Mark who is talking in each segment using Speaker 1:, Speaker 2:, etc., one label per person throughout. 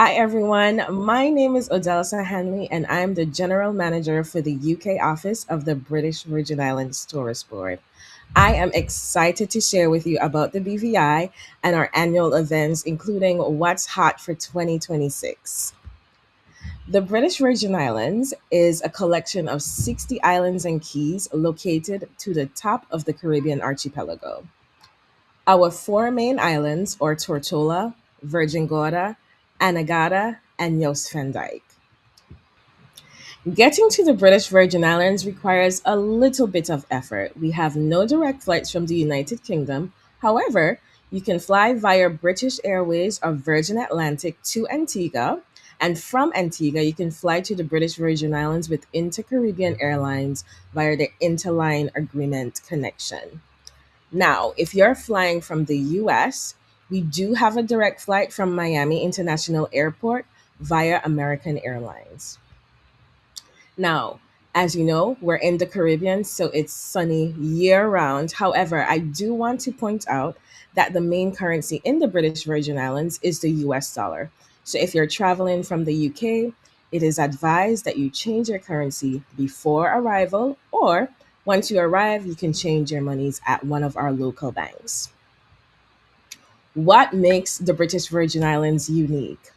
Speaker 1: Hi, everyone. My name is Odelsa Hanley, and I'm the General Manager for the UK office of the British Virgin Islands Tourist Board. I am excited to share with you about the BVI and our annual events, including what's hot for 2026. The British Virgin Islands is a collection of 60 islands and keys located to the top of the Caribbean archipelago. Our four main islands are Tortola, Virgin Gorda, Anegada, and Jost van Dyke. Getting to the British Virgin Islands requires a little bit of effort. We have no direct flights from the United Kingdom. However, you can fly via British Airways or Virgin Atlantic to Antigua, and from Antigua, you can fly to the British Virgin Islands with Inter-Caribbean Airlines via the Interline Agreement connection. Now, if you're flying from the US, we do have a direct flight from Miami International Airport via American Airlines. Now, as you know, we're in the Caribbean, so it's sunny year round. However, I do want to point out that the main currency in the British Virgin Islands is the US dollar. So if you're traveling from the UK, it is advised that you change your currency before arrival, or once you arrive, you can change your monies at one of our local banks. What makes the British Virgin Islands unique?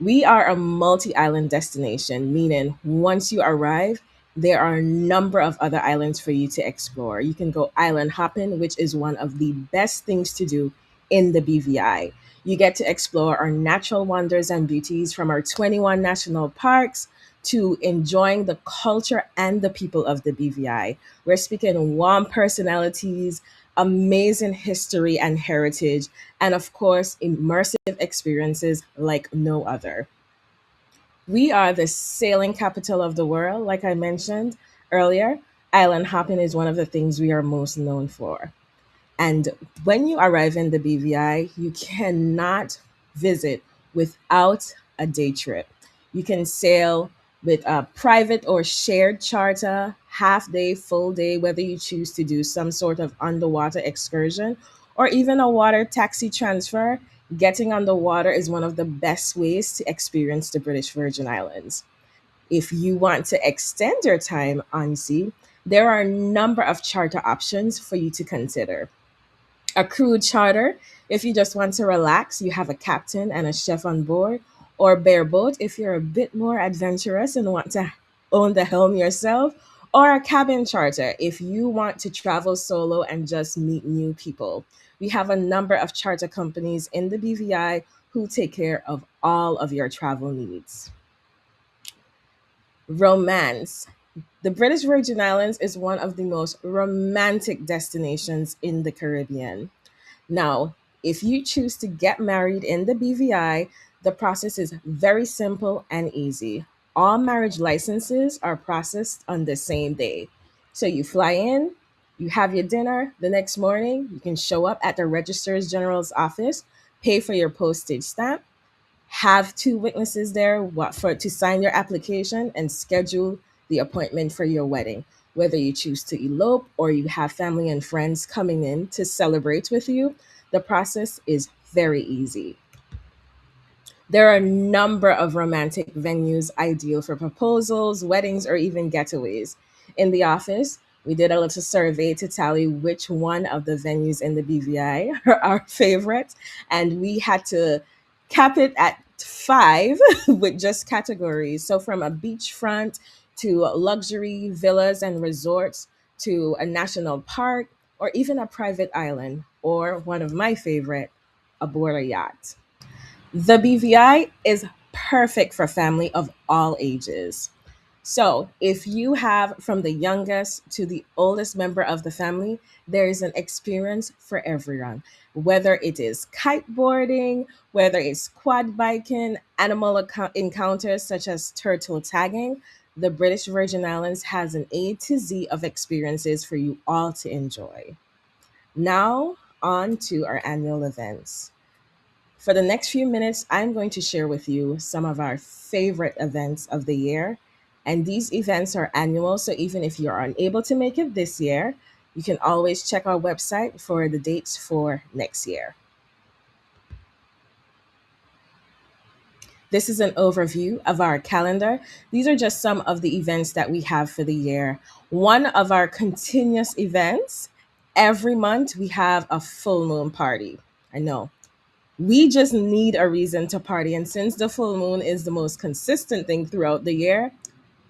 Speaker 1: We are a multi island destination, meaning once you arrive, there are a number of other islands for you to explore. You can go island hopping, which is one of the best things to do in the BVI. You get to explore our natural wonders and beauties from our 21 national parks to enjoying the culture and the people of the BVI. We're speaking warm personalities, amazing history and heritage, and of course, immersive experiences like no other. We are the sailing capital of the world, like I mentioned earlier. Island hopping is one of the things we are most known for. And when you arrive in the BVI, you cannot visit without a day trip. You can sail with a private or shared charter, half day, full day, whether you choose to do some sort of underwater excursion or even a water taxi transfer. Getting on the water is one of the best ways to experience the British Virgin Islands. If you want to extend your time on sea, there are a number of charter options for you to consider. A crude charter, if you just want to relax, you have a captain and a chef on board, or bareboat if you're a bit more adventurous and want to own the helm yourself, or a cabin charter if you want to travel solo and just meet new people. We have a number of charter companies in the BVI who take care of all of your travel needs. Romance. The British Virgin Islands is one of the most romantic destinations in the Caribbean. Now, if you choose to get married in the BVI, the process is very simple and easy. All marriage licenses are processed on the same day. So you fly in, you have your dinner the next morning, you can show up at the Registrar's General's office, pay for your postage stamp, have two witnesses there for to sign your application and schedule the appointment for your wedding. Whether you choose to elope or you have family and friends coming in to celebrate with you, the process is very easy. There are a number of romantic venues ideal for proposals, weddings, or even getaways. In the office, we did a little survey to tally which one of the venues in the BVI are our favorite, and we had to cap it at five with just categories. So, from a beachfront to luxury villas and resorts to a national park or even a private island, or one of my favorite, aboard a yacht. The BVI is perfect for family of all ages. So, if you have from the youngest to the oldest member of the family, there is an experience for everyone. Whether it is kiteboarding, whether it's quad biking, encounters such as turtle tagging, the British Virgin Islands has an A to Z of experiences for you all to enjoy. Now, on to our annual events. For the next few minutes, I'm going to share with you some of our favorite events of the year. And these events are annual, so even if you're unable to make it this year, you can always check our website for the dates for next year. This is an overview of our calendar. These are just some of the events that we have for the year. One of our continuous events, every month we have a full moon party. I know. We just need a reason to party. And since the full moon is the most consistent thing throughout the year,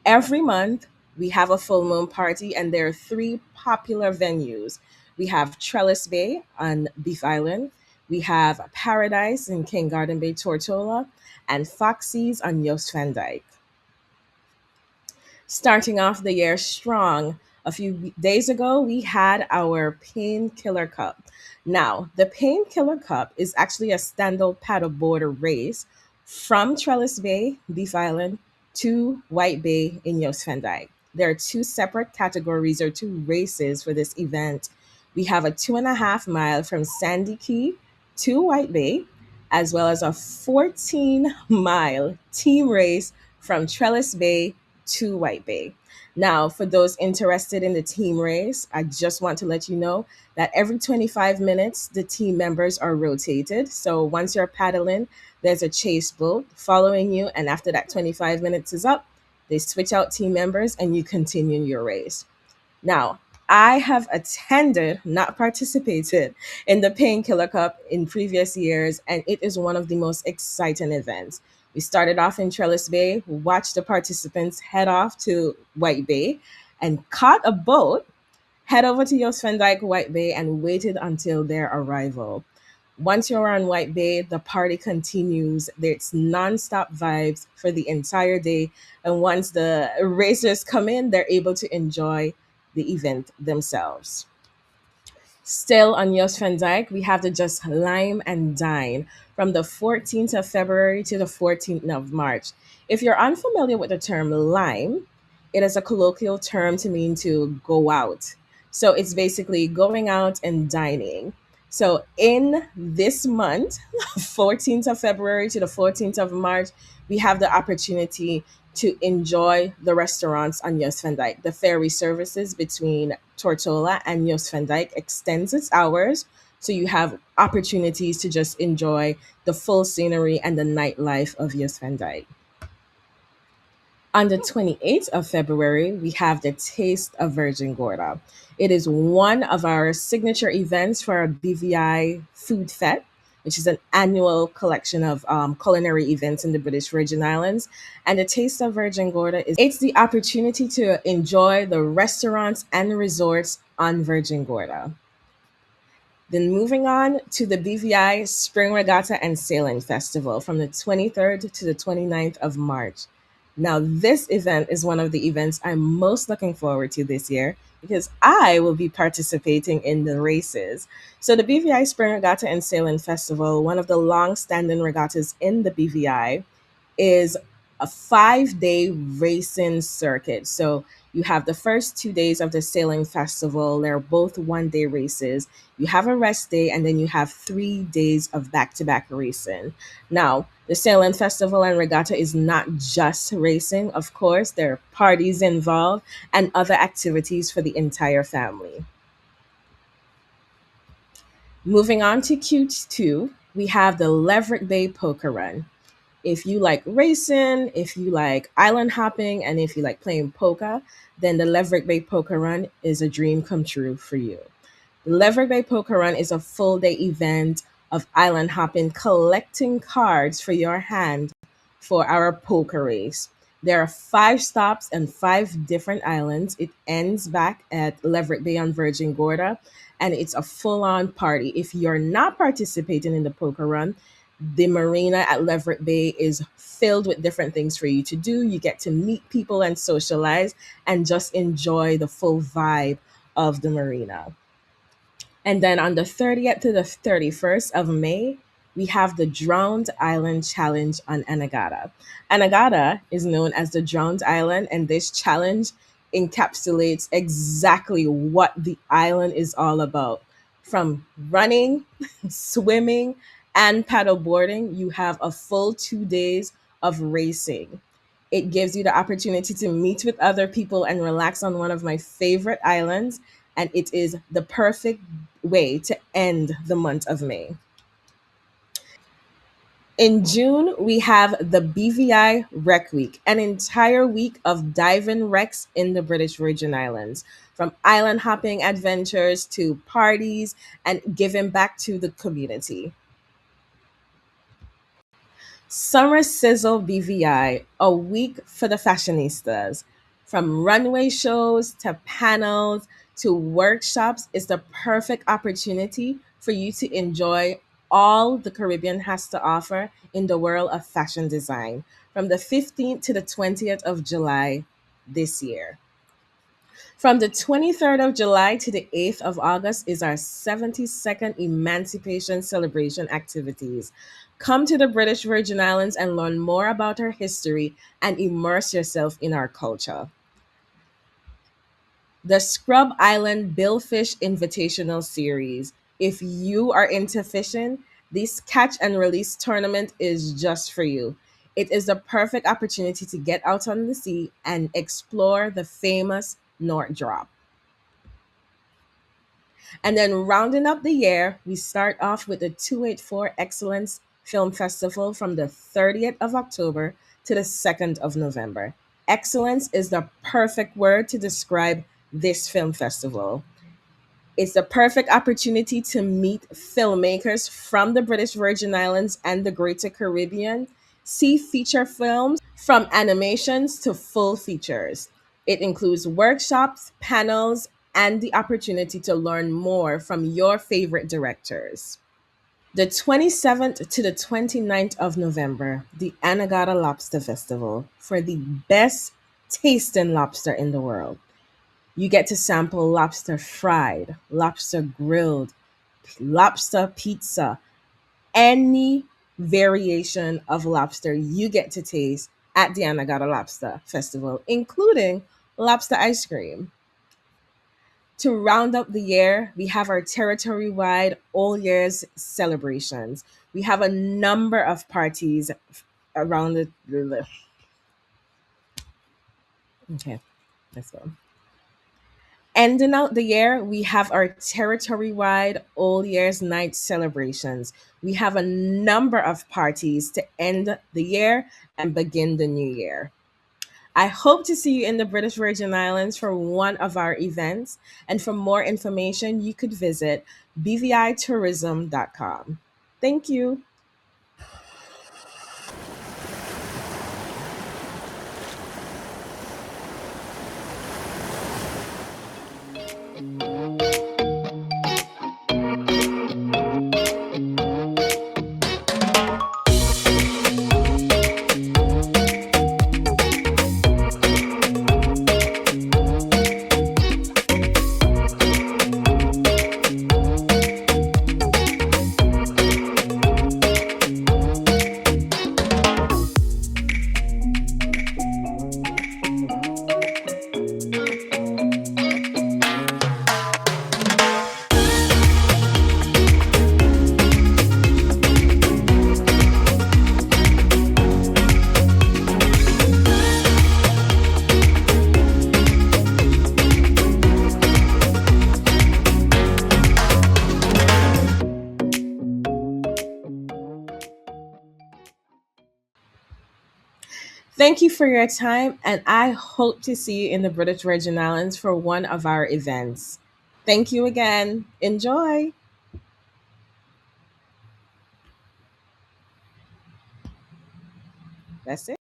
Speaker 1: every month we have a full moon party, and there are three popular venues. We have Trellis Bay on Beef Island, we have Paradise in King Garden Bay, Tortola, and Foxy's on Yost Van Dyke. Starting off the year strong. A few days ago, we had our Painkiller Cup. Now, the Painkiller Cup is actually a standard paddleboard race from Trellis Bay, Beef Island, to White Bay in Yost Van Dyke. There are two separate categories or two races for this event. We have a 2.5 mile from Sandy Key to White Bay, as well as a 14-mile team race from Trellis Bay to White Bay. Now, for those interested in the team race, I just want to let you know that every 25 minutes, the team members are rotated. So once you're paddling, there's a chase boat following you. And after that 25 minutes is up, they switch out team members and you continue your race. Now, I have attended, not participated, in the Painkiller Cup in previous years, and it is one of the most exciting events. We started off in Trellis Bay, watched the participants head off to White Bay, and caught a boat, head over to Yost Van Dyke White Bay, and waited until their arrival. Once you're on White Bay, the party continues. There's nonstop vibes for the entire day. And once the racers come in, they're able to enjoy the event themselves. Still on Yost Van Dyke, we have the Just Lime and Dine from the 14th of February to the 14th of March. If you're unfamiliar with the term lime, it is a colloquial term to mean to go out. So it's basically going out and dining. So in this month, 14th of February to the 14th of March, we have the opportunity to enjoy the restaurants on Yost Van Dyke. The ferry services between Tortola and Yost Van Dyke extends its hours, so you have opportunities to just enjoy the full scenery and the nightlife of Yost Van Dyke. On the 28th of February, we have the Taste of Virgin Gorda. It is one of our signature events for our BVI Food Fete, which is an annual collection of culinary events in the British Virgin Islands. And the Taste of Virgin Gorda is it's the opportunity to enjoy the restaurants and resorts on Virgin Gorda. Then moving on to the BVI Spring Regatta and Sailing Festival from the 23rd to the 29th of March. Now, this event is one of the events I'm most looking forward to this year because I will be participating in the races. So, the BVI Spring Regatta and Sailing Festival, one of the long standing regattas in the BVI, is a 5 day racing circuit. So you have the first 2 days of the sailing festival. They're both 1 day races. You have a rest day, and then you have 3 days of back to back racing. Now, the sailing festival and regatta is not just racing, of course, there are parties involved and other activities for the entire family. Moving on to Q2, we have the Leverick Bay Poker Run. If you like racing, if you like island hopping, and if you like playing poker, then the Leverick Bay Poker Run is a dream come true for you. The Leverick Bay Poker Run is a full day event of island hopping, collecting cards for your hand for our poker race. There are 5 stops and 5 different islands. It ends back at Leverick Bay on Virgin Gorda, and it's a full on party. If you're not participating in the poker run, the marina at Leverick Bay is filled with different things for you to do. You get to meet people and socialize and just enjoy the full vibe of the marina. And then on the 30th to the 31st of May, we have the Drowned Island Challenge on Anagata. Anagata is known as the Drowned Island, and this challenge encapsulates exactly what the island is all about. From running, swimming, and paddleboarding, you have a full 2 days of racing. It gives you the opportunity to meet with other people and relax on one of my favorite islands, and it is the perfect way to end the month of May. In June, we have the BVI Rec Week, an entire week of diving wrecks in the British Virgin Islands, from island hopping adventures to parties and giving back to the community. Summer Sizzle BVI, a week for the fashionistas. From runway shows to panels to workshops, is the perfect opportunity for you to enjoy all the Caribbean has to offer in the world of fashion design from the 15th to the 20th of July this year. From the 23rd of July to the 8th of August is our 72nd Emancipation Celebration activities. Come to the British Virgin Islands and learn more about our history and immerse yourself in our culture. The Scrub Island Billfish Invitational Series. If you are into fishing, this catch and release tournament is just for you. It is the perfect opportunity to get out on the sea and explore the famous North Drop. And then rounding up the year, we start off with the 284 Excellence Film Festival from the 30th of October to the 2nd of November. Excellence is the perfect word to describe this film festival. It's the perfect opportunity to meet filmmakers from the British Virgin Islands and the Greater Caribbean, see feature films from animations to full features. It includes workshops, panels, and the opportunity to learn more from your favorite directors. The 27th to the 29th of November, the Anagata Lobster Festival for the best tasting lobster in the world. You get to sample lobster fried, lobster grilled, lobster pizza, any variation of lobster you get to taste at the Anagata Lobster Festival, including lobster ice cream. To round up the year, we have our territory wide all years celebrations. We have a number of parties around okay, let's go. Ending out the year, we have our territory wide all year's night celebrations. We have a number of parties to end the year and begin the new year. I hope to see you in the British Virgin Islands for one of our events. And for more information, you could visit bvitourism.com. Thank you. Thank you for your time, and I hope to see you in the British Virgin Islands for one of our events. Thank you again. Enjoy. That's it.